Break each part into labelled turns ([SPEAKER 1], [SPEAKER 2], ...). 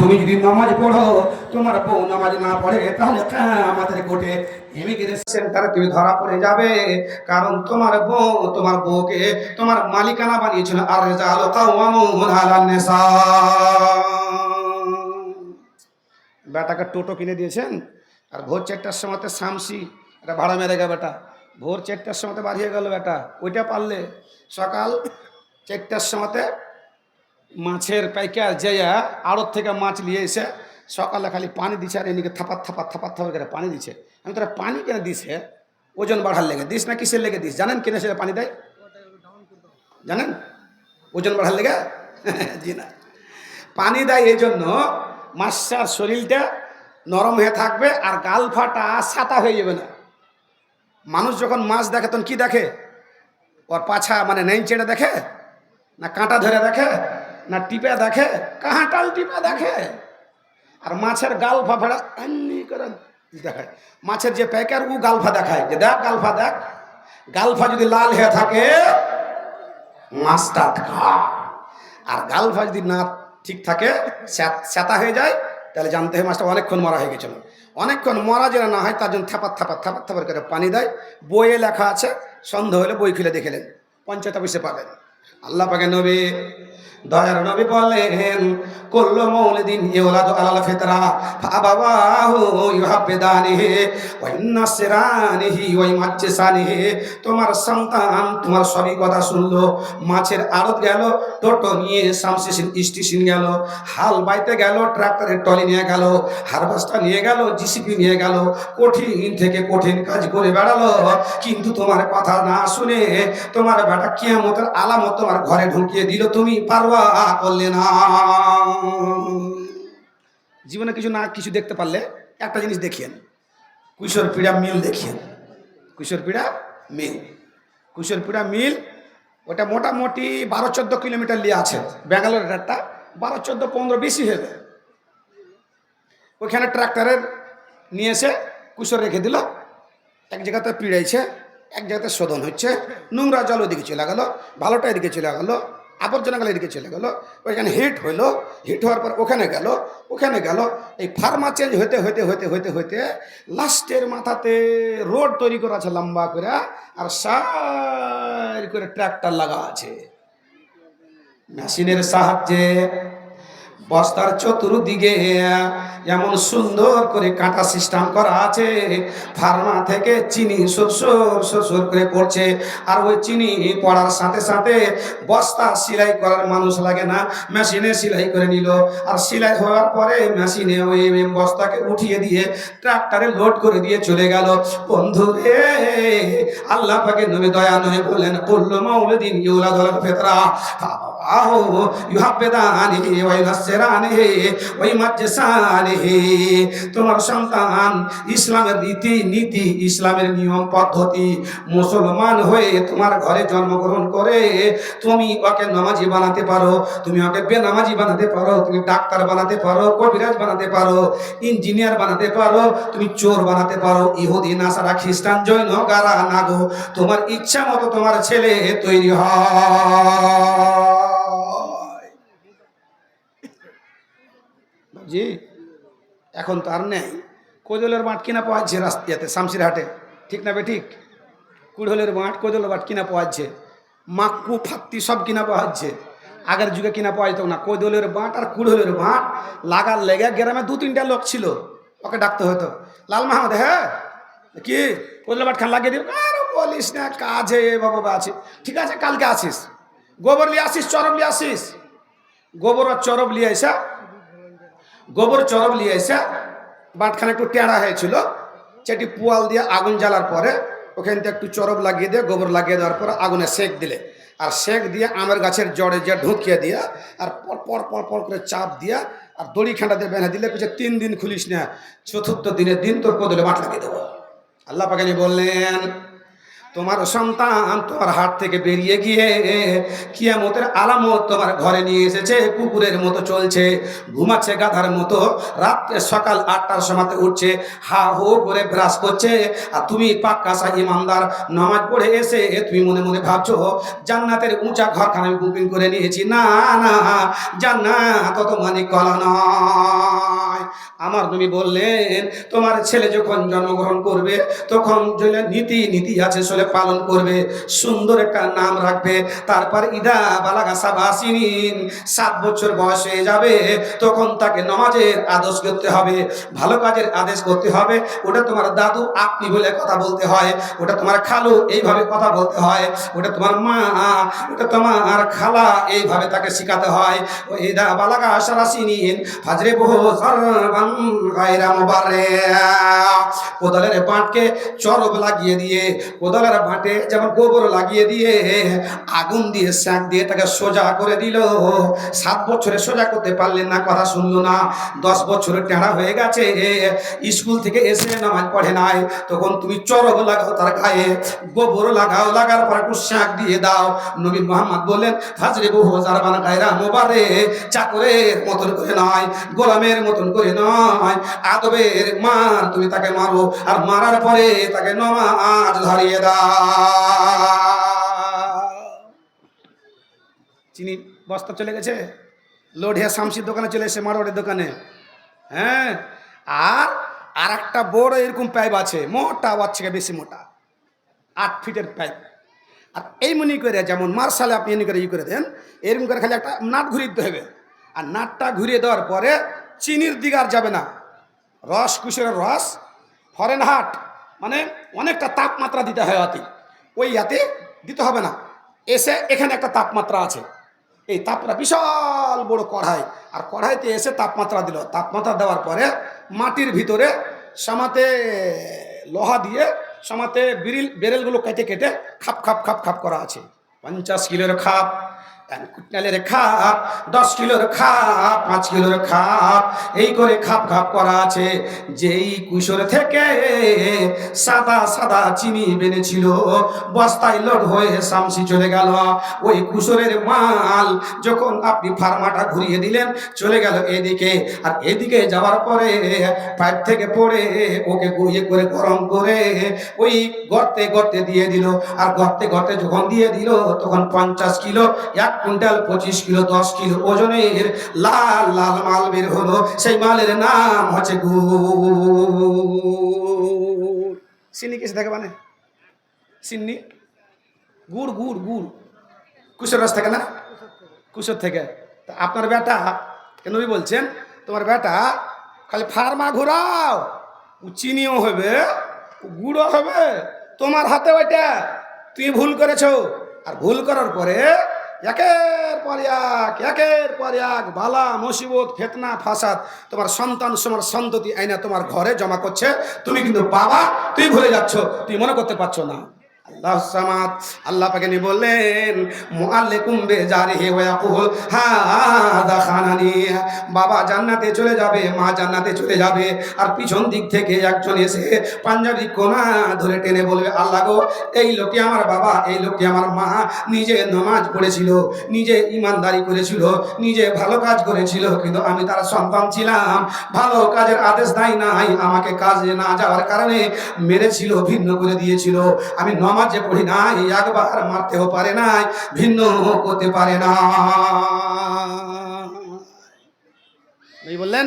[SPEAKER 1] তুমি যদি নামাজ পড়ো, তোমার বউ নামাজ না পড়ে, তাহলে আমাদের কোর্টে ইমিগ্রেশন সেন্টারে তুমি ধরা পড়ে যাবে। কারণ তোমার বউকে তোমার মালিকানা বানিয়েছিল। আর রিজালু কাওয়ামুন আলান নিসা। বেটাকে টোটো কিনে দিয়েছেন, আর ভোর 4টার সময়তে শামসি এটা ভাড়া মেরে গেল। বেটা ভোর 4টার সময়তে বাড়িয়ে গেল। বেটা ওইটা পারলে সকাল 4টার সময়তে মাছের পাইকার যেয়া আড়ত থেকে মাছ নিয়ে এসে সকালে খালি পানি দিছে, আর এদিকে থাপাত করে পানি দিছে। আমি তোরা পানি কেন দিছে? ওজন বাড়ার লেগে দিস না কিসের লেগে দিস জানেন? কিনে সেটা পানি দেয় জানেন? ওজন বাড়ার লেগে? জি না, পানি দেয় এই জন্য মাছটার শরীরটা নরম হয়ে থাকবে আর গাল ফাটা ছাতা হয়ে যাবে না। মানুষ যখন মাছ দেখে তখন কি দেখে? ওর পাছা মানে নেই চেড়ে দেখে, না কাঁটা ধরে দেখে, না টিপে দেখে? কাঁটাল টিপে দেখে। আর মাছের গালফা ফেড়া এমনি করে দেখায়। মাছের যে প্যাকার ও গালফা দেখায় যে দেখ গালফা দেখ। গালফা যদি লাল হয়ে থাকে মাছটা খা, আর গালফা যদি না ঠিক থাকে স্যাতা হয়ে যায়, তাহলে জানতে হয় মাছটা অনেকক্ষণ মরা হয়ে গেছিল। অনেকক্ষণ মরা যেন না হয় তার জন্য থাপাত করে পানি দেয়। বইয়ে লেখা আছে, সন্দেহ হলে বই খুলে দেখে নেন, পঞ্চায়েত অফিসে পাবেন। আল্লাহ পাকে নবী দয়ার নবী বলেন, কুল্লু মাউলিদিন ইউলাদু আলাল ফিতরা ফাআবাওয়াহু ইউহাব্বিদানিহি ওয়া ইউনাসসিরানিহি ওয়া ইউমাজ্জিসানিহি। তোমার সন্তান তোমার সবই কথা শুনলো। মাছের আড়ত গেল, টোটো নিয়ে শামসিন স্টেশন গেল, হাল বাইতে গেল, ট্রাক্টরের টলি নিয়ে গেল, হারভেস্টার নিয়ে গেল, জিসিপি নিয়ে গেল, কঠিন থেকে কঠিন কাজ করে বেড়ালো। কিন্তু তোমার কথা না শুনে তোমার বেটা কিয়ামতের আলামত তোমার ঘরে ঢুকিয়ে দিল, তুমি পারবা করলে না। জীবনে কিছু দেখতে পারলে একটা জিনিস দেখিয়েন, কুশোর পীড়া মিল দেখিয়েন। কুশোর পীড়া মিল ওটা মোটামুটি 12-14 কিলোমিটার নিয়ে আছে। ব্যাঙ্গালোরের একটা 12-14-15 বেশি হবে। ওইখানে ট্রাক্টরের নিয়ে এসে কুশোর রেখে দিল, এক জায়গাতে পিড়াইছে, এক জায়গাতে শোধন হচ্ছে, নোংরা জল ওদিকে চলে গেল, ভালোটা এদিকে চলে গেল, আবর্জনা গেল এদিকে চলে গেল। ওইখানে হিট হইলো, হিট হওয়ার পর ওখানে গেল। এই ফার্মা চেঞ্জ হইতে লাস্টের মাথাতে রোড তৈরি করা আছে লম্বা করে, আর সারি করে ট্রাক্টর লাগা আছে। মেশিনের সাহায্যে বস্তার চতুর্দিকে এমন সুন্দর করে কাঁটা সিস্টেম করা আছে, ফার্মা থেকে চিনি সরসর করে পড়ছে। আর ওই চিনি পড়ার সাথে সাথে বস্তা সেলাই করার মানুষ লাগে না, মেশিনে সেলাই করে নিল। আর সেলাই হওয়ার পরে মেশিনে ওই বস্তাকে উঠিয়ে দিয়ে ট্রাক্টরে লোড করে দিয়ে চলে গেল। বন্ধু রে, আল্লাহ পাকে নবী দয়া নয় বললেন, কুল্লু মাউলিদিন ইউলাদু আলাল ফিতরা তোমার সন্তান ইসলামের নীতি ইসলামের নিয়ম পদ্ধতি মুসলমান হয়ে তোমার ঘরে জন্মগ্রহণ করে, তুমি ওকে নামাজি বানাতে পারো, তুমি ওকে বেনামাজি বানাতে পারো, তুমি ডাক্তার বানাতে পারো, কবিরাজ বানাতে পারো, ইঞ্জিনিয়ার বানাতে পারো, তুমি চোর বানাতে পারো, ইহুদি নাসারা খ্রিস্টান জৈন গারা নাগো, তোমার ইচ্ছা মতো তোমার ছেলে তৈরি হয়। জি, এখন তো আর নেই। কোদলের মাঠ কিনা পাওয়া যাচ্ছে রাস্তাতে, শামসির হাটে, ঠিক না বে ঠিক? কুড়হলের মাঠ, কোদলের মাঠ কিনা পাওয়া যাচ্ছে, মাক্কু ফাত্তি সব কিনা পাওয়া যাচ্ছে। আগের যুগে কিনা পাওয়া যেত না। কোদলের মাঠ আর কুড়হলের মাঠ লাগার লেগে গ্রামে 2-3টা লোক ছিল, ওকে ডাকতে হতো, লাল মাহমুদ, হ্যাঁ কি কোদলের মাঠ খান লাগিয়ে দিব? আর বলিস না, কাজে বাবা আছে। ঠিক আছে, কালকে আসিস, গোবর নিয়ে আসিস, চরব নিয়ে আসিস। গোবর আর চরব নিয়ে আসা, গোবর চরব নিয়ে এসে বাঁটখানে একটু টেঁড়া হয়েছিল, সেটি পুয়াল দিয়ে আগুন জ্বালার পরে ওখান থেকে একটু চরব লাগিয়ে দিয়ে গোবর লাগিয়ে দেওয়ার পরে আগুনে সেক দিলে, আর সেক দিয়ে আমের গাছের জড়ে যে ঢুকিয়ে দিয়া আর পর করে চাপ দিয়া আর দড়ি খাঁটা দিয়ে বেঁধে দিলে, কিছু 3 দিন খুলিস না, 4র্থ দিনের দিন তোর কোদলে মাঠ লাগিয়ে দেবো। আল্লাহ পাক বললেন, তোমার সন্তান তোমার হাত থেকে বেরিয়ে গিয়ে কিয়ামতের আলামত তোমার ঘরে নিয়ে এসেছে, কুকুরের মতো চলছে, ঘুমাচ্ছে গাধার মতো, রাত্রে সকাল 8টার সময়তে উঠছে, হা হো করে ব্রাশ করছে, আর তুমি পাক্কা সা ইমানদার নামাজ পড়ে এসে তুমি মনে মনে ভাবছো জান্নাতের উঁচা ঘরখানা আমি বুকিং করে নিয়েছি। না না, জান্নাত তত মানিক কলা নয়। আমার নবী বললেন তোমার ছেলে যখন জন্মগ্রহণ করবে তখন যে নীতি আছে সেটা পালন করবে, সুন্দর একটা নাম রাখবে, তারপর ইদা বালাগা সাবাসিনিন 7 বছর বয়স হয়ে যাবে তখন তাকে নামাজের আদেশ করতে হবে, ভালো কাজের আদেশ করতে হবে। ওটা তোমার দাদু আপনি বলে কথা বলতে হয়, ওটা তোমার খালু এইভাবে কথা বলতে হয়, ওটা তোমার মা, ওটা তোমার খালা, এইভাবে তাকে শেখাতে হয়। ও ইদা বালাগা সারাসিনিন ফাজরে বহু সারবান গায়রা মুবাররিয়া, কোদালের বাঁটকে চরব লাগিয়ে দিয়ে, কোদালের বাঁটে যেমন গোবর লাগিয়ে দিয়ে আগুন দিয়ে শাক দিয়ে তাকে সোজা করে দিল। 7 বছরে সোজা করতে পারলেন না, কথা শুনলো না, 10 বছরে টেঁড়া হয়ে গেছে, স্কুল থেকে এসে নামাজ পড়ে নাই, তখন তুমি চরব লাগাও তার গায়ে, গোবর লাগাও, লাগার পর একটু শাক দিয়ে দাও। নবী মুহাম্মদ বললেন ফাজরে বহু জারবান গায়রা মুবাররিয়া, চাকরের মতন করে নয়, গোলামের মতন করে নয়, আদবের মার তুমি তাকে মারো, আর মারার পরে তাকে নামাজ ধরিয়ে দাও। চিনি বস্তা চলে গেছে, লোঢিয়া শামসির দোকানে চলে এসে, মারোয়ারের দোকানে। হ্যাঁ, আর একটা বড় এরকম পাইপ আছে, মোটা, ওর থেকে বেশি মোটা, 8 ফিটের পাইপ। আর এই মনি করে যেমন মার্শালে আপনি এমনি করে করে দেন, এরকম করে খালি একটা নাট ঘুরিয়ে দিতে হবে, আর নাটটা ঘুরিয়ে দেওয়ার পরে চিনির দিকে আর যাবে না, রস, কুশলের রস, ফরেন হাট, মানে অনেকটা তাপমাত্রা দিতে হয় অতি, ওই হাতে দিতে হবে না, এসে এখানে একটা তাপমাত্রা আছে, এই তাপমাত্রা বিশাল বড় কড়াই, আর কড়াইতে এসে তাপমাত্রা দিল, তাপমাত্রা দেওয়ার পরে মাটির ভিতরে সামাতে লোহা দিয়ে সামাতে বেরেলগুলো কেটে কেটে খাপ খাপ খাপ খাপ করা আছে, 50 কিলোর খাপ, 1 কুইন্টালের খাপ, 10 কিলোর খাপ, 5 কিলোর খাপ, এই করে খাপ খাপ করা আছে। যেই কুশর থেকে সাদা সাদা চিনি বেনেছিল বস্তায় লোড হয়ে শামসি চলে গেল, ওই কুশরের মাল যখন আপনি ফার্মাটা ঘুরিয়ে দিলেন চলে গেল এদিকে, আর এদিকে যাওয়ার পরে পাইপ থেকে পড়ে ওকে গুঁড়িয়ে করে গরম করে ওই গর্তে গর্তে দিয়ে দিল, আর গর্তে গর্তে যখন দিয়ে দিল তখন 50 কিলো, 1 কুইন্টাল, 25 কিলো, 10 কিলো ওজনের লাল লাল মাল বের হলো, সেই মালের নাম হচ্ছে গুড়। চিনি কিসে থাকে মানে চিনি, গুড় গুড় গুড় কুশোর রস থাকে না, কুশোর থেকে। তা আপনার বেটা কেন বলছেন তোমার বেটা খালি ফার্মা ঘোরাও, চিনিও হবে, গুড়ও হবে, তোমার হাতে ওইটা, তুমি ভুল করেছো, আর ভুল করার পরে একের পর এক বালা মুসিবত ফিতনা ফাসাদ তোমার সন্তান তোমার সন্ততি আইনা তোমার ঘরে জমা করছে, তুমি কিন্তু বাবা তুই ভুলে যাচ্ছ, তুই মনে করতে পারছো না। আল্লাহ সামাদ, আল্লাহ পাকে নি বললেন মুআল্লিকুম বেজারিহি ওয়া ইয়াকুল হাদা খানানি, বাবা জান্নাতে চলে যাবে, মা জান্নাতে চলে যাবে, আর পিছন দিক থেকে একজন এসে পাঞ্জাবি কোনা ধরে টেনে বলবে আল্লাহ গো, এই লোকটি আমার বাবা, এই লোকটি আমার মা, নিজে নামাজ পড়েছিল, নিজে ইমানদারি করেছিল, নিজে ভালো কাজ করেছিল, কিন্তু আমি তার সন্তান ছিলাম, ভালো কাজের আদেশ দেয় নাই, আমাকে কাজে না যাওয়ার কারণে মেরেছিল, ভিন্ন করে দিয়েছিল, আমি নামাজে পড়ি নাই, একবার মারতেও পারে নাই, ভিন্ন করতে পারে না। বললেন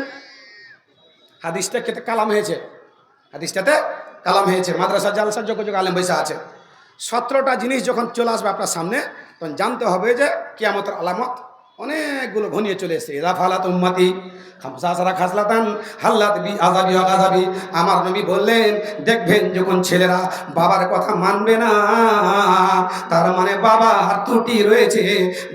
[SPEAKER 1] হাদিসটা খেতে কালাম হয়েছে, হাদিসটাতে কালাম হয়েছে, মাদ্রাসা জালসা যোগ্য যোগ্য আলেম বৈশা আছে। 17টা জিনিস যখন চলে আসবে আপনার সামনে তখন জানতে হবে যে কিয়ামতের আলামত অনেকগুলো ঘনিয়ে চলে এসেছে। ইদা ফালাত উম্মতি খামসাসারা খাসলাতান হাল্লাত বি আযাবি ওয়া গাযাবি, আমার নবী বললেন দেখবেন যখন ছেলেরা বাবার কথা মানবে না, তার মানে বাবার ত্রুটি রয়েছে,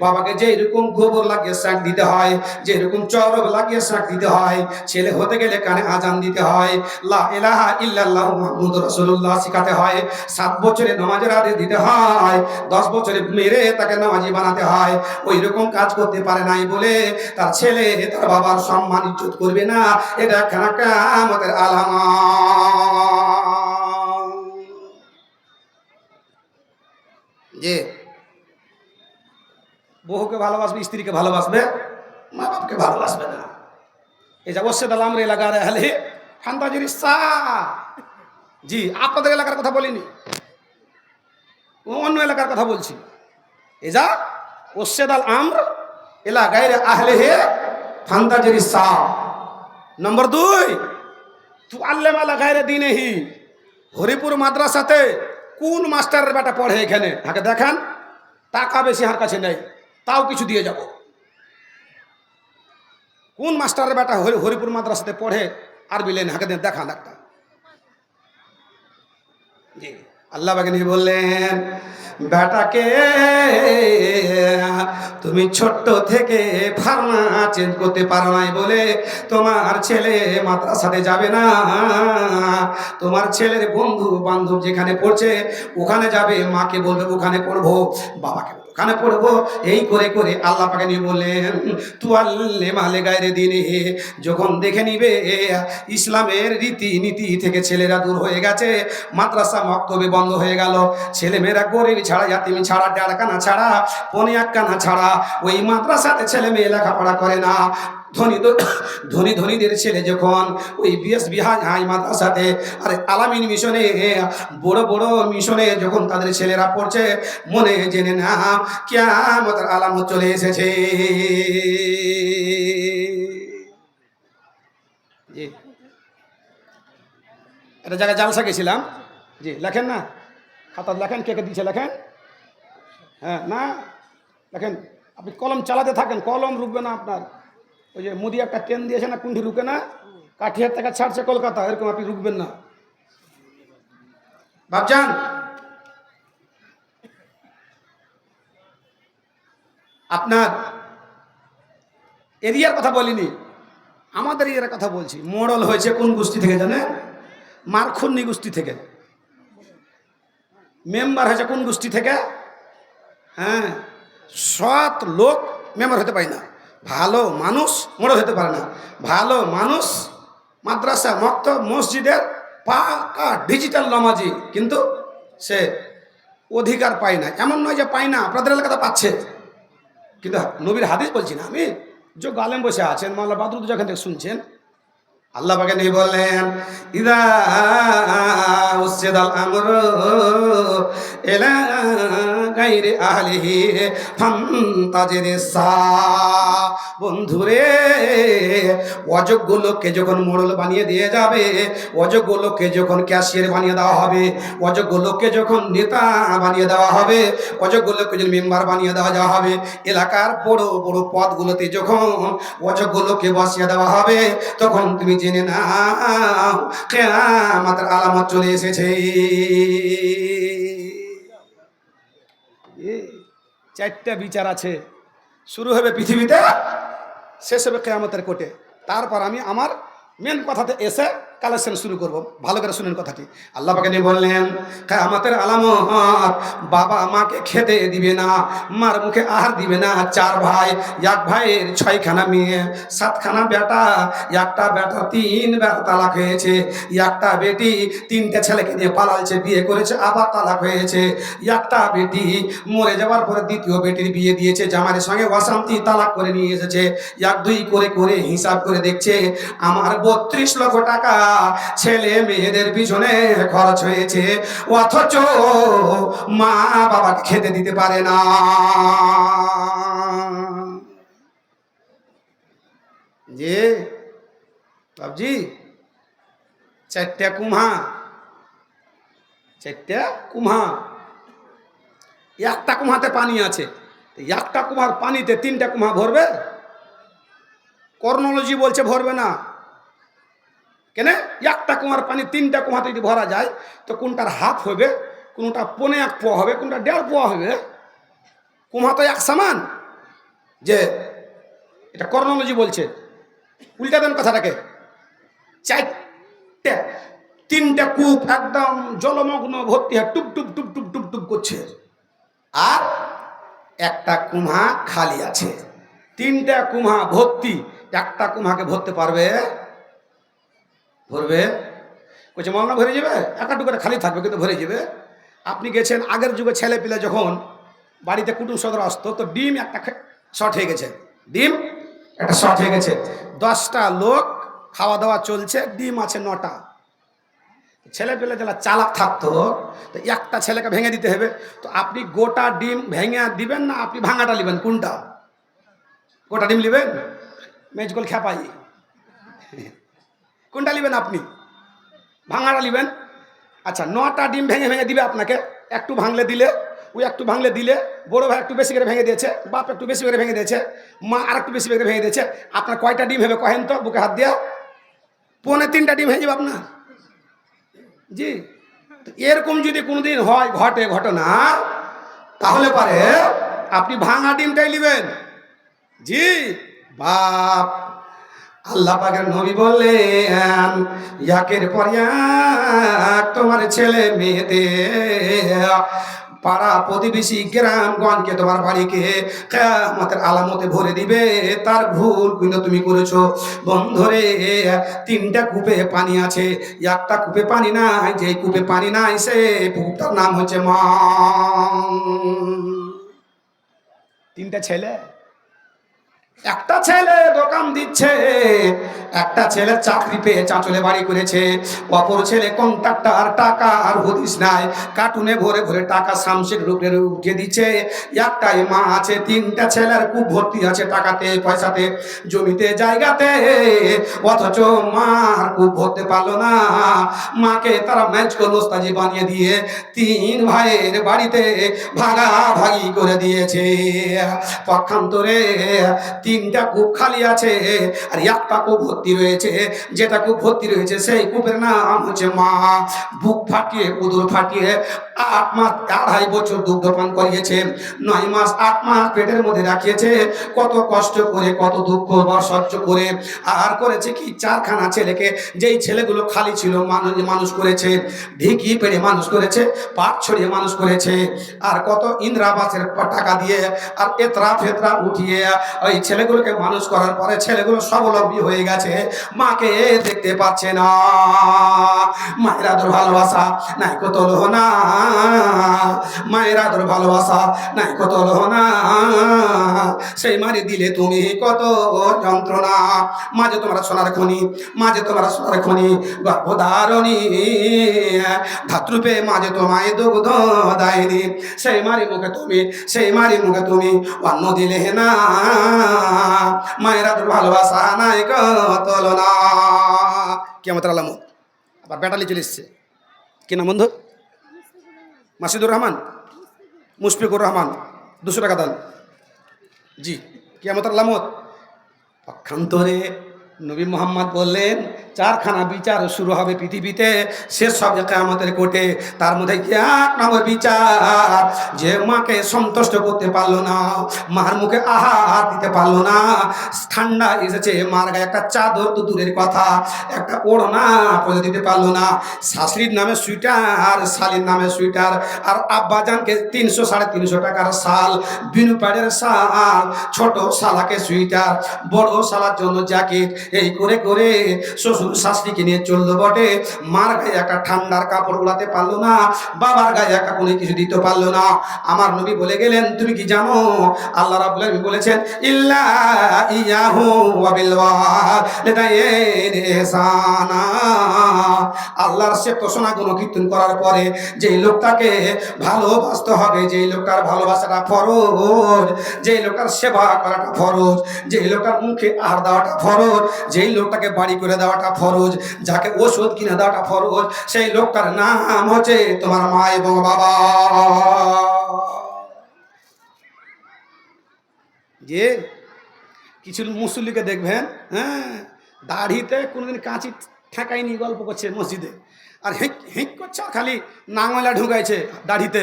[SPEAKER 1] বাবাকে যেরকম গোবর লাগিয়ে শাক দিতে হয়, যেরকম চরব লাগিয়ে শাক দিতে হয়, ছেলে হতে গেলে কানে আজান দিতে হয়, লা ইলাহা ইল্লাল্লাহু মুহাম্মাদুর রাসূলুল্লাহ শিখাতে হয়, 7 বছরে নামাজের আদেশ দিতে হয়, 10 বছরে মেরে তাকে নামাজি বানাতে হয়, ওই রকম কাজ করতে পারে নাই বলে তার ছেলে তার বাবার সম্মান ইজ্জত করবে না, এটা একখানা কিয়ামতের আলামত। যে বহুকে ভালোবাসবে, স্ত্রীকে ভালোবাসবে, মা বাপকে ভালোবাসবে না। এই যে ওরশেদ আল আমর এলাকার আহলে ফান্তাজির জি, আপনাদের এলাকার কথা বলিনি, অন্য এলাকার কথা বলছি। এজা ওরশেদ আল আমর এলাকায় আহলে হে ফান্তাজির নম্বর 2, তু আল্লেম আলা গায়রে দিনেহি। হরিপুর মাদ্রাসাতে কোন মাস্টারের বেটা পড়ে এখানে? হাকে দেখান। টাকা বেশি হার কাছে নেই, তাও কিছু দিয়ে যাব। কোন মাস্টারের বেটা হরিপুর মাদ্রাসাতে পড়ে আরবি লেন? হাকে দেখান একটা। জি, আল্লাহ বাগিনী বললেন, বেটাকে তুমি ছোট্ট থেকে ফার্মা চেঞ্জ করতে পারো নাই বলে তোমার ছেলে মাদ্রাসাতে যাবে না। তোমার ছেলের বন্ধু বান্ধব যেখানে পড়ছে ওখানে যাবে, মাকে বলবে ওখানে পড়বো, বাবাকে ওখানে পড়বো। এই করে করে আল্লাহ পাকে নিয়ে বললেন, তু আল্লে মালে গায়রে দিনে। যখন দেখে নিবে ইসলামের রীতি নীতি থেকে ছেলেরা দূর হয়ে গেছে, মাদ্রাসা মক্তবে বন্ধ হয়ে গেল, ছেলেমেয়েরা গরিব ছাড়া, ইয়াতিম ছাড়া, ডেড়কানা ছাড়া, পনে একখানা ছাড়া ওই মাদ্রাসাতে ছেলে মেয়ে লেখাপড়া করে না। ধনীদের ছেলে যখন ওই বিএস হাই মাদ্রাসাতে আর আলামিন মিশনে, বড় বড় মিশনে যখন তাদের ছেলেরা পড়ছে, মনে জেনে না কিয়ামতের আলামত চলে এসেছে। জি, একটা জায়গায় জালসা গেছিলাম। জি, লেখেন না, খাতা লেখেন, কে কে দিচ্ছে লেখেন। হ্যাঁ, না লেখেন, আপনি কলম চালাতে থাকেন, কলম রুকবে না আপনার। ওই যে মোদি একটা ট্রেন দিয়েছে না, কুণ্ঠি রুকে না, কাঠিয়ার থেকে ছাড়ছে কলকাতা, এরকম আপনি রুকবেন না ভাবজান। আপনার এরিয়ার কথা বলিনি, আমাদের এরিয়ার কথা বলছি। মোড়ল হয়েছে কোন গোষ্ঠী থেকে জানেন? মারখুন্নি গোষ্ঠী থেকে। মেম্বার হয়েছে কোন গোষ্ঠী থেকে? হ্যাঁ, সৎ লোক মেম্বার হতে পারে না, ভালো মানুষ মোড়ল হতে পারে না। ভালো মানুষ মাদ্রাসা মক্তব মসজিদের পাকা ডিজিটাল নামাজি, কিন্তু সে অধিকার পায় না। এমন নয় যে পায় না, আপনাদের এলাকাতে পাচ্ছে, কিন্তু নবীর হাদিস বলছি না আমি, যে গালেম বসে আছেন, মাওলানা বাদরুদ্দোজা যেখান থেকে শুনছেন, আল্লাহ পাকে নিয়ে বললেন, ইদা উসিদাল আমরু ইলা গায়রি আহলিহি ফান্তাজিরিস সা। বন্ধুরে, অযোগ্য লোককে যখন মোড়ল বানিয়ে দিয়ে যাবে, অযোগ্য লোককে যখন ক্যাশিয়ার বানিয়ে দেওয়া হবে, অযোগ্য লোককে যখন নেতা বানিয়ে দেওয়া হবে, অযোগ্য লোককে যখন মেম্বার বানিয়ে দেওয়া যাওয়া হবে, এলাকার বড় বড় পদগুলোতে যখন অযোগ্য লোককে বসিয়ে দেওয়া হবে, তখন তুমি জেনে নাও কিয়ামতের আলামত চলে এসেছে। চারটা বিচার আছে, শুরু হবে পৃথিবীতে, শেষ হবে কিয়ামতের কোর্টে। তারপর আমি আমার মেন কথাতে এসে কালেকশন শুরু করব। ভালো করে শুনেন কথাটি। আল্লাহ পাকে নিয়ে বললেন, কিয়ামতের আলামত, বাবা মাকে খেতে দিবে না, মার মুখে আহার দিবে না। 4 ভাই, এক ভাইয়ের 6খানা মেয়ে, 7খানা বেটা, একটা বেটা 3 বার তালাক হয়েছে, একটা বেটি 3টে ছেলেকে নিয়ে পালালছে, বিয়ে করেছে, আবার তালাক হয়েছে। একটা বেটি মরে যাওয়ার পরে দ্বিতীয় বেটির বিয়ে দিয়েছে, জামাইয়ের সঙ্গে অশান্তি, তালাক করে নিয়ে এসেছে। 1-2 করে করে হিসাব করে দেখছে, আমার 32 লক্ষ টাকা ছেলে মেয়েদের পিছনে খরচ হয়েছে, অথচ মা বাবাকে খেতে দিতে পারে না। যে বাবজি, 4টা কুমহা, 4টা কুমহা, একটা কুমহাতে পানি আছে, একটা কুমার পানিতে 3টা কুমহা ভরবে? কর্নোলজি বলছে ভরবে না। কেন? একটা কুমার পানি 3টা কুমাতে যদি ভরা যায়, তো কোনটার হাফ হবে, কোনটা 1.25 পোয়া হবে, কোনটা 1.5 পোয়া হবে। কুমা তো এক সমান। যে এটা কর্নোলজি বলছে, উল্টা দেন কথাটাকে। 3টা কূপ একদম জলমগ্ন, ভর্তি হয়, টুপ টুপ টুপ টুপ টুপ টুপ করছে, আর একটা কুমহা খালি আছে। 3টা কুমহা ভর্তি, একটা কুমহাকে ভরতে পারবে? ভরবে? বলছে মাওলানা ভরে যাবে, একটা টুকরা খালি থাকবে কিন্তু ভরে যাবে। আপনি গেছেন আগের যুগে, ছেলে পিলে যখন বাড়িতে কুটুম সদর আসতো, তো ডিম একটা শর্ট হয়ে গেছে, ডিম একটা শর্ট হয়ে গেছে, 10টা লোক খাওয়া দাওয়া চলছে, ডিম আছে 9টা। ছেলে পেলে যারা চালাক থাকতো, তো একটা ছেলেকে ভেঙে দিতে হবে, তো আপনি গোটা ডিম ভেঙে দিবেন না আপনি ভাঙাটা নেবেন? কোনটা? গোটা ডিম নেবেন? মেজগোল খেপাই, কোনটা নেবেন আপনি? ভাঙাটা নেবেন? আচ্ছা, 9টা ডিম ভেঙে ভেঙে দিবে আপনাকে, একটু ভাঙলে দিলে, ওই একটু ভাঙলে দিলে, বড় ভাই একটু বেশি করে ভেঙে দিয়েছে, বাপ একটু বেশি করে ভেঙে দিয়েছে, মা আর একটু বেশি করে ভেঙে দিয়েছে, আপনার কয়টা ডিম হবে কহেন তো, বুকে হাত দিয়া? 2.25টা ডিম হয়ে যাবে আপনার। জি, এরকম যদি কোনোদিন হয় ঘটে ঘটনা, তাহলে পারে আপনি ভাঙা ডিমটাই নেবেন। জি বাপ, আল্লাহ পাকের নবী বললেন, একের পর এক তোমার ছেলে মেয়েদের, পাড়া প্রতিবেশী গ্রামগঞ্জকে, তোমার বাড়িকে কিয়ামতের আলামতে ভরে দিবে। তার ভুল কিন্তু তুমি করেছো। বন্ধুরে, 3টা কূপে পানি আছে, একটা কূপে পানি নাই। যে কূপে পানি নাই সে কূপটার নাম হচ্ছে মা। 3টা ছেলে, একটা ছেলে দোকান দিচ্ছে, একটা ছেলে চাকরি পেয়ে চাঁচলে বাড়ি করেছে, অপর ছেলে কন্ট্রাক্টর, টাকা আর হদিস নাই, কার্টুনে ভরে ভরে টাকা শামশের রূপে উঠিয়ে দিচ্ছে। একটাই মা আছে, 3টা ছেলের কূপ ভর্তি আছে টাকাতে, পয়সাতে, জমিতে, জায়গাতে, অথচ মার কূপ ভরতে পারলো না। মাকে তারা ম্যাচ করলো, ওস্তাজি বানিয়ে দিয়ে 3 ভাইয়ের বাড়িতে ভাগাভাগি করে দিয়েছে। পক্ষান্তরে 3টা কূপ খালি আছে আর একটা কূপ ভর্তি রয়েছে। যেটা কূপ ভর্তি রয়েছে সেই কূপের নাম হচ্ছে মা। বুক ফাটিয়ে, উদর ফাটিয়ে 8 মাস 2.5 বছর দুগ্ধ পান করিয়েছে, 9 মাস 8 মাস পেটের মধ্যে রাখিয়েছে, কত কষ্ট করে, কত দুঃখ সহ্য করে, আর করেছে কি 4খানা ছেলেকে, যেই ছেলেগুলো খালি ছিল মানুষ করেছে, ঢিকি পেড়ে মানুষ করেছে, পাট ছড়িয়ে মানুষ করেছে, আর কত ইন্দ্রাবাসের টাকা দিয়ে আর এতরা ফেতরা উঠিয়ে ওই ছেলেগুলোকে মানুষ করার পরে ছেলেগুলো স্বাবলম্বী হয়ে গেছে, মাকে দেখতে পাচ্ছে না। মায়ের আদর ভালোবাসা নাই কত লোহনা, মায়ের আদর ভালোবাসা নাই কত লোহনা, সেই মারি দিলে তুমি কত যন্ত্রণা। মাঝে তোমরা সোনার খনি, মাঝে তোমরা সোনার খনি, গর্ভধারণী ধাত্রুপে মাঝে তোমায় দুগ্ধ দায়নি, সেই মারি মুখে তুমি, সেই মারি মুখে তুমি অন্ন দিলে না, মায়ের আদর ভালোবাসা নাই কত লোনা। কিয়ামতের আলামত। আবার ব্যাটালি চলে এসছে, কি নাম বন্ধু? মাসিদুর রহমান, মুশফিকুর রহমান, 200 টাকা দেন। জি, কিয়ামতের আলামত। পক্ষান্তরে নবী মোহাম্মদ বললেন, 4খানা বিচার শুরু হবে পৃথিবীতে, শেষ হবে কিয়ামতের কোর্টে। তার মধ্যে 1 নম্বর বিচার, যে মাকে সন্তুষ্ট করতে পারলো না, মার মুখে আহার দিতে পারলো না, ঠান্ডা এসেছে, মার গায়ে একটা চাদর তো দূরের কথা, একটা ওড়না পরে দিতে পারলো না, শাশুড়ির নামে সুইটার, শালির নামে সুইটার, আর আব্বাজানকে 300 350 টাকার শাল, বিনু প্যাডের শাল, ছোট শালাকে সুইটার, বড় শালার জন্য জ্যাকেট, এই করে করে শ্বশুর শাশুড়িকে নিয়ে চললো বটে। মার গায়ে একটা ঠান্ডার কাপড় উড়াতে পারলো না, বাবার গায়ে একটা কোনো কিছু দিতে পারলো না। আমার নবী বলে গেলেন, তুমি কি জানো আল্লাহ রাব্বুল আলামিন বলেছেন, ইল্লা ইয়াহু ওয়া বিল ওয়ালিদাইনি ইহসানা। আল্লাহর সে ঘোষণা গুণকীর্তন করার পরে যেই লোকটাকে ভালোবাসতে হবে, যেই লোকটার ভালোবাসাটা ফরজ, যেই লোকটার সেবা করাটা ফরজ, যেই লোকটার মুখে আহার দেওয়াটা ফরজ, যেই লোকটাকে বাড়ি করে দেওয়াটা ফরজ, যাকে ওষুধ কিনে দেওয়াটা ফরজ, সেই লোকটার নাম হচ্ছে তোমার মা এবং বাবা। যে কিছু মুসল্লিকে দেখবেন, হ্যাঁ, দাড়িতে কোনোদিন কাঁচি ঠেকায়নি, গল্প করছে মসজিদে, আর হেঁক হেঁক করছে, খালি নাঙলা ঢুকাইছে দাড়িতে,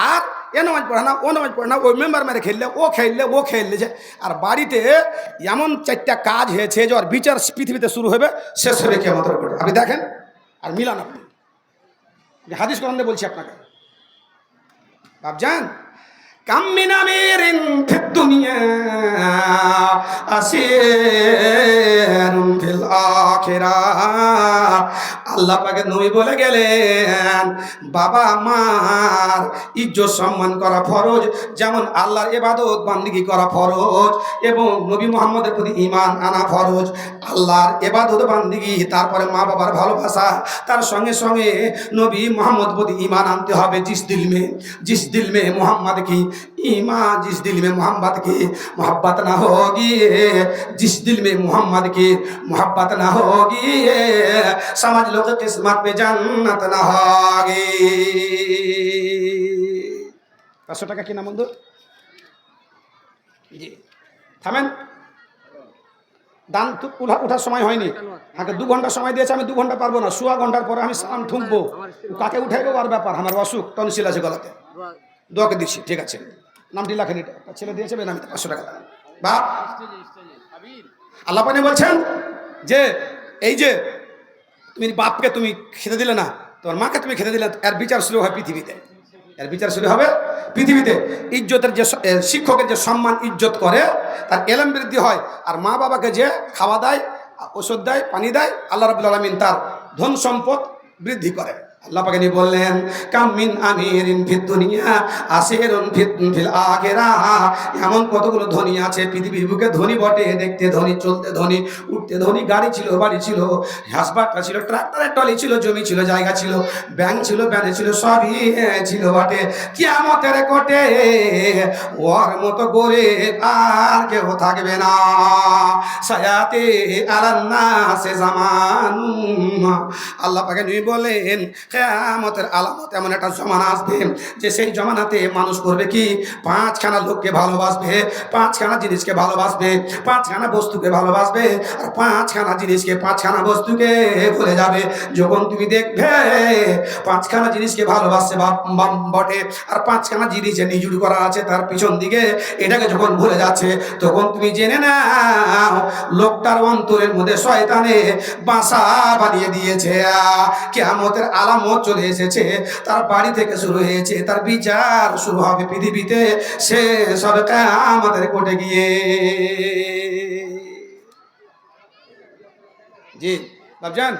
[SPEAKER 1] আর এ নামাজ পড়ে না, ও নামাজ পড়ে না, ওই মেম্বার মেরে খেললে, ও খেললে, ও খেললেছে। আর বাড়িতে এমন 4টা কাজ হয়েছে যে আর বিচার পৃথিবীতে শুরু হবে, শেষ হবে কিয়ামতের কোর্টে। আপনি দেখেন আর মিলান, আপনি হাদিস কোরআনে বলছি আপনাকে, ভাবজান। কাম মিন আমিরিন ফিদ দুনিয়া আসিরুন ফিল আখিরাহ। আল্লাহ পাকের নবী বলে গেলেন, বাবা মার ইজ্জত সম্মান করা ফরজ, যেমন আল্লাহর ইবাদত বান্দিগি করা ফরজ এবং নবী মুহাম্মদের প্রতি ঈমান আনা ফরজ। আল্লাহর ইবাদত বান্দিগি, তারপরে মা বাবার ভালোবাসা, তার সঙ্গে সঙ্গে নবী মুহাম্মদ প্রতি ঈমান আনতে হবে। जिस दिल में मोहम्मद की ईमान, जिस दिल में मोहम्मद की मोहब्बत ना होगी, जिस दिल में मोहम्मद की मोहब्बत ना होगी, समझ लो कि किस्मत में जन्नत ना होगी। 500 টাকা কি নাম বন্ধু? জি থামেন, দান উঠার সময় হয়নি, আমাকে 2 ঘন্টা সময় দিয়েছে, আমি 2 ঘন্টা পারবো না, 1.5 ঘন্টার পরে আমি সালাম ঠুকবো, কাকে উঠাইবো আর ব্যাপার, আমার অসুখ টনসিল আছে গলাতে, দোয়াকে দিচ্ছি, ঠিক আছে নামটি লেখেন, এটা ছেলে দিয়েছে বেনামিতে 500 টাকা বা আল্লাহ পানি বলছেন যে এই যে তুমি বাপকে তুমি খেতে দিলে না, তোমার মাকে তুমি খেতে দিলে, এর বিচার শুরু হয় পৃথিবীতে, এর বিচার শুরু হবে পৃথিবীতে। ইজ্জতের যে শিক্ষকের যে সম্মান ইজ্জত করে তার এলেম বৃদ্ধি হয়, আর মা বাবাকে যে খাওয়া দেয়, ওষুধ দেয়, পানি দেয়, আল্লাহ রাব্বুল আলামিন তার ধন সম্পদ বৃদ্ধি করে। আল্লাহ পাক বললেন, কাম মিন আমিরিন ফিদ দুনিয়া আসিরুন ফিল আখিরাহ, এমন কতগুলো ধনী আছে পৃথিবীর বুকে, ধনী বটে, দেখতে ধনী, চলতে ধনী, উঠতে ধনী, গাড়ি ছিল, বাড়ি ছিল, হাসপাতাল ছিল, ট্রাক্টরের টলি ছিল, জমি ছিল, জায়গা ছিল, ব্যাংক ছিল, ব্যানে ছিল, সবই ছিল বটে, কিয়ামতের কোটে ওর মতো গরিব আর কেউ থাকবে না। সায়াতে আলান্নাসে জামানুন, আল্লাহ পাক বলেন কিয়ামতের আলামত এমন একটা জমানা আসবে যে সেই জমানাতে মানুষ করবে কি, 5খানা লোককে ভালোবাসবে, 5খানা জিনিসকে ভালোবাসবে, 5খানা বস্তুকে ভালোবাসবে, আর 5খানা জিনিসকে, 5খানা বস্তুকে ভুলে যাবে। যখন তুমি দেখবে 5খানা জিনিসকে ভালোবাসছে বটে, আর 5খানা জিনিসে নিজুড় করা আছে তার পিছন দিকে, এটাকে যখন ভুলে যাচ্ছে, তখন তুমি জেনে নাও লোকটার অন্তরের মধ্যে শয়তানে বাসা বানিয়ে দিয়েছে। কিয়ামতের আলামত চলে এসেছে, তার বাড়ি থেকে শুরু হয়েছে, তার বিচার শুরু হবে পৃথিবীতে, শেষ হবে কিয়ামতের কোটে গিয়ে। জি বাবজান,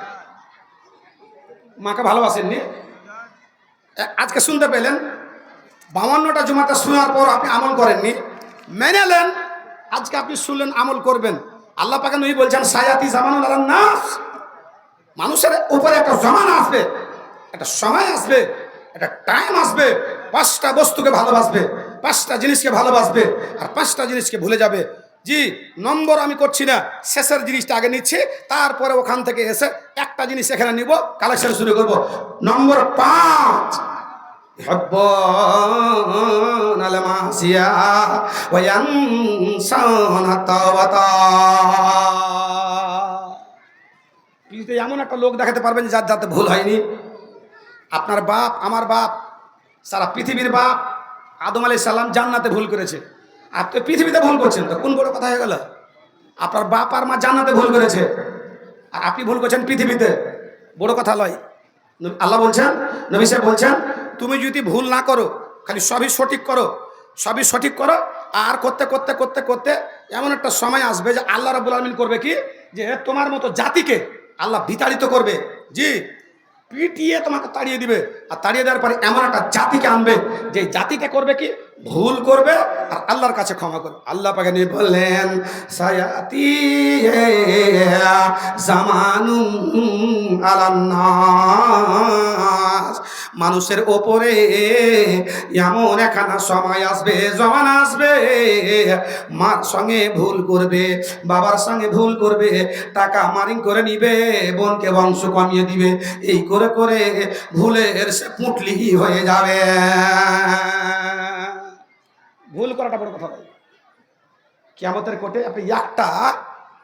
[SPEAKER 1] মাকে ভালোবাসেননি, আজকে শুনতে পেলেন 52টা জুমাতে শোনার পর আপনি আমল করেননি, মেনে নেন, আজকে আপনি শুনলেন, আমল করবেন। আল্লাহ পাক নবী বলছেন, সায়াতি জামানুন আলান নাস, মানুষের উপরে একটা জমানা আসবে, একটা সময় আসবে, একটা টাইম আসবে, 5টা বস্তুকে ভালোবাসবে, 5টা জিনিসকে ভালোবাসবে, আর 5টা জিনিসকে ভুলে যাবে। জি নম্বর আমি করছি না, শেষের জিনিসটা আগে নিচ্ছি, তারপরে ওখান থেকে এসে একটা জিনিস এখানে নিব, কালেকশন শুরু করব। নম্বর 5, يحبون المعصية وينسون التوبة। পৃথিবীতে এমন একটা লোক দেখাতে পারবেন যার যাতে ভুল হয়নি। আপনার বাপ, আমার বাপ, সারা পৃথিবীর বাপ, আদম আলাইহিস সালাম জান্নাতে ভুল করেছে, আপনি পৃথিবীতে ভুল করছেন, তো কোন বড় কথা হয়ে গেল? আপনার বাপ আর মা জান্নাতে ভুল করেছে, আর আপনি ভুল করছেন পৃথিবীতে, বড় কথা লয়। আল্লাহ বলছেন, নবী সাহেব বলছেন, তুমি যদি ভুল না করো, খালি সবই সঠিক করো, সবই সঠিক করো, আর করতে করতে করতে করতে এমন একটা সময় আসবে যে আল্লাহ রাব্বুল আলামিন করবে কি, যে তোমার মতো জাতিকে আল্লাহ বিতাড়িত করবে। জি পিটিয়ে তোমাকে তাড়িয়ে দিবে, আর তাড়িয়ে দেওয়ার পরে এমন একটা জাতিকে আনবে যে জাতিটা করবে কি, ভুল করবে আর আল্লাহর কাছে ক্ষমা করবে। আল্লাহ পাক বললেন, সায়াতি জামানুন আলান নাস, মানুষের ওপরে এমন একখানা সময় আসবে, জমানা আসবে, মার সঙ্গে ভুল করবে, বাবার সঙ্গে ভুল করবে, টাকা মারিং করে নিবে, বোনকে বংশ কমিয়ে দিবে, এই করে করে ভুলের সে পুঁটলি হয়ে যাবে। ভুল করাটা বড় কথা নয়। কিয়ামতের কোটে আপনি একটা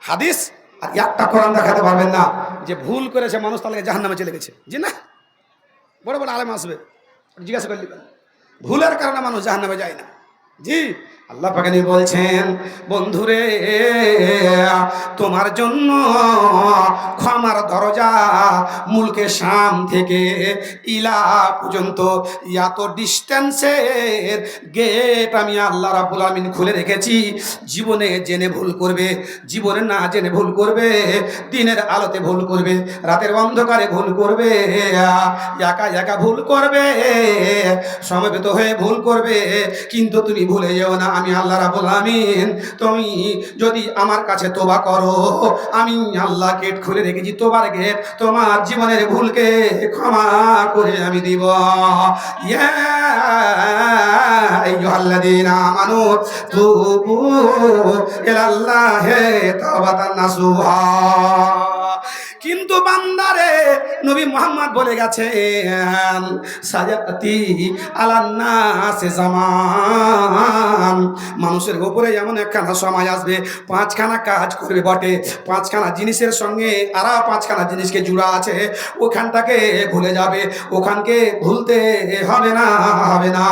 [SPEAKER 1] হাদিস আর একটা কোরআন দেখাতে পারবেন না যে ভুল করেছে মানুষ তাহলে জাহান্নামে চলে গেছে। জি না, বড় বড় আলেম আসবে, জিজ্ঞাসা করে নেবেন, ভুলের কারণে মানুষ জাহান্নামে যায় না। জি আল্লাহ পাক তিনি বলছেন, বন্ধুরে তোমার জন্য ক্ষমার দরজা মুলকে শাম থেকে ইলা পর্যন্ত এত ডিস্টেন্সের গেট আমি আল্লাহ রাব্বুল আলামিন খুলে রেখেছি। জীবনে জেনে ভুল করবে, জীবনে না জেনে ভুল করবে, দিনের আলোতে ভুল করবে, রাতের অন্ধকারে ভুল করবে, একা একা ভুল করবে, সমবেত হয়ে ভুল করবে, কিন্তু তুমি ভুলে যেও না আমি আল্লাহ রাব্বুল আলামিন তুমি যদি আমার কাছে তওবা করো, আমি আল্লাহ গেট খুলে রেখেছি, তোবার গেট, তোমার জীবনের ভুলকে ক্ষমা করে আমি দিব। ইয়া আইয়ুহাল্লাযীনা আমানু তুবু ইলাল্লাহি তাওবাতান নাসুহা। কিন্তু বান্দারে নবী মুহাম্মদ বলে গেছেন, সায়াতি আলান্নাসে জামান, মানুষের উপরে এমন একখানা সময় আসবে, পাঁচখানা কাজ করবে বটে, পাঁচখানা জিনিসের সঙ্গে আর পাঁচখানা জিনিসকে জুড়া আছে, ওখানটাকে ভুলে যাবে, ওখানকে ভুলতে হবে না, হবে না।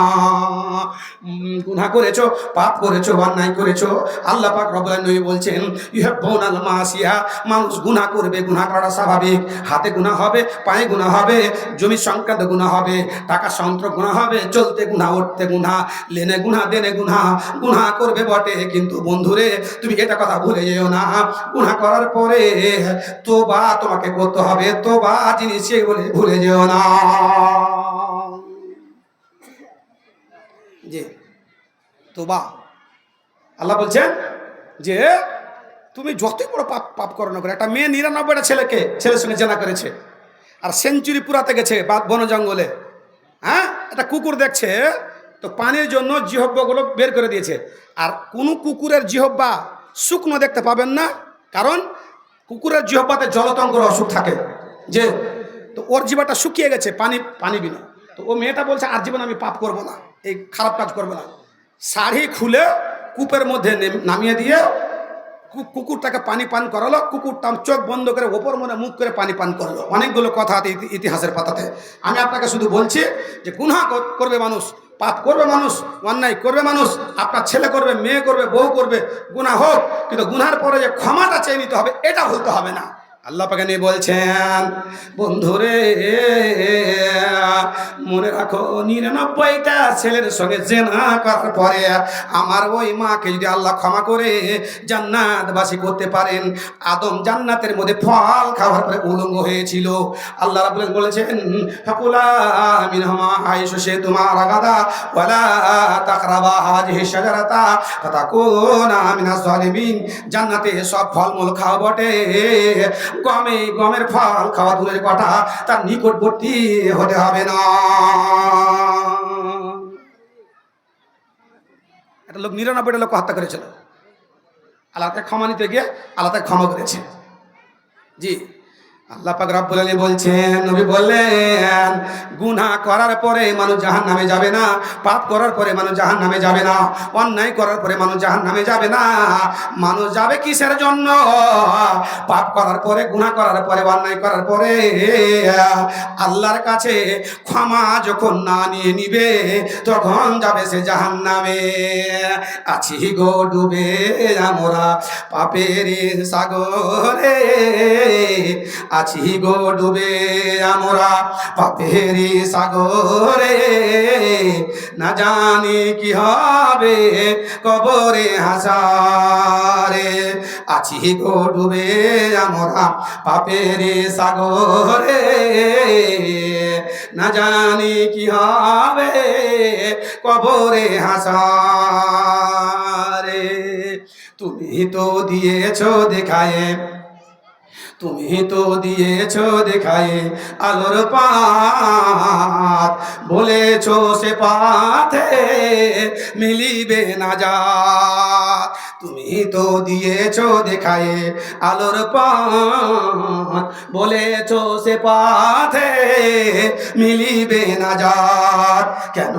[SPEAKER 1] গুনাহ করেছো, পাপ করেছো, অন্যায় করেছো, আল্লাহ পাক রব্বুল আলামিন বলছেন ইউহিব্বুনাল মাসিয়া, মানুষ গুনাহ করবে, গুনাহ করা স্বাভাবিক, হাতে গুনাহ হবে, পায়ে গুনাহ হবে, জমি সংক্রান্ত গুনাহ হবে, টাকা সংক্রান্ত গুনাহ হবে, চলতে গুনাহ, উঠতে গুনাহ, লেনে গুনাহ, দেনে গুনাহ, গুনাহ করবে বটে, কিন্তু বন্ধুরে তুমি এটা কথা ভুলে যেও না, গুনাহ করার পরে তোবা তোমাকে করতে হবে, তোবা জিনিস বলে ভুলে যেও না। জি তোবা, আল্লাহ বলছেন যে তুমি যতই বড় পাপ পাপ করো না করে, একটা মেয়ে 99টা ছেলের সঙ্গে জেনা করেছে, আর সেঞ্চুরি পুরাতে গেছে বন জঙ্গলে, হ্যাঁ, একটা কুকুর দেখছে তো পানির জন্য জিহব্বাগুলো বের করে দিয়েছে, আর কোনো কুকুরের জিহব্বা শুকনো দেখতে পাবেন না, কারণ কুকুরের জিহব্বাতে জলতঙ্কর অসুখ থাকে, যে তো ওর জিহ্বাটা শুকিয়ে গেছে পানি বিনা, তো ও মেয়েটা বলছে আর জীবন আমি পাপ করব না, এই খারাপ কাজ করবো না, শাড়ি খুলে কূপের মধ্যে নামিয়ে দিয়ে কুকুরটাকে পানি পান করালো, কুকুরটা চোখ বন্ধ করে ওপর মনে মুখ করে পানি পান করলো। অনেকগুলো কথা আছে ইতিহাসের পাতাতে, আমি আপনাকে শুধু বলছি যে গুনাহ করবে মানুষ, পাপ করবে মানুষ, অন্যায় করবে মানুষ, আপনার ছেলে করবে, মেয়ে করবে, বউ করবে, গুনাহ হোক, কিন্তু গুনার পরে যে ক্ষমাটা চেয়ে নিতে হবে এটা হতে হবে না। আল্লাহ পাক নিয়ে বলছেন, বন্ধুরে মনে রাখো 99টা ছেলের সঙ্গে জেনা করার পরে আমার ওই মাকে যদি আল্লাহ ক্ষমা করে জান্নাতবাসী করতে পারেন, আদম জান্নাতের মধ্যে ফল খাওয়ার পরে উলঙ্গ হয়েছিল, আল্লাহ রাব্বুল আলামিন বলেছেন ফাকুলা মিনহুমা হাইসু শি'তুমা রাগাদা ওয়ালা তাকরাবা হাযিহি শাজারাতা ফাতাকুনা মিনাজ জালিমিন। জান্নাতে সব ফলমূল খাওয়া বটে, গমের ফল খাওয়া দূরের কথা, তার নিকটবর্তী হতে হবে না। একটা লোক 99টা লোক হত্যা করেছিল, আল্লাহকে ক্ষমা নিতে গিয়ে আল্লাহ তাকে ক্ষমা করেছে। জি আল্লাহ পাক রব্বুল আলামিন বলছেন, নবী বললেন গুনাহ করার পরে মানুষ জাহান্নামে যাবে না, পাপ করার পরে মানুষ জাহান্নামে যাবে না, অন্যায় করার পরে মানুষ জাহান্নামে যাবে না। মানুষ যাবে কিসের জন্য? পাপ করার পরে, গুনাহ করার পরে, অন্যায় করার পরে আল্লাহর কাছে ক্ষমা যখন না নিয়ে নিবে তখন যাবে সে জাহান্নামে। আছি গো ডুবে আমরা পাপের সাগরে, আছি গো ডুবে আমরা পাপের সাগরে, না জানি কি হবে কবরে হাসারে। আছি গো ডুবে আমরা পাপের সাগরে, না জানি কি হবে কবরে হাসারে। তুমি তো দিয়েছো দেখায়, তুমি তো দিয়েছো দেখায় আলোর পাত, বলেছো সে পাথে মিলিবে না যা। তুমি তো দিয়েছো দেখায় আলোর পাত, বলেছো সে পাথে মিলিবে না যা। কেন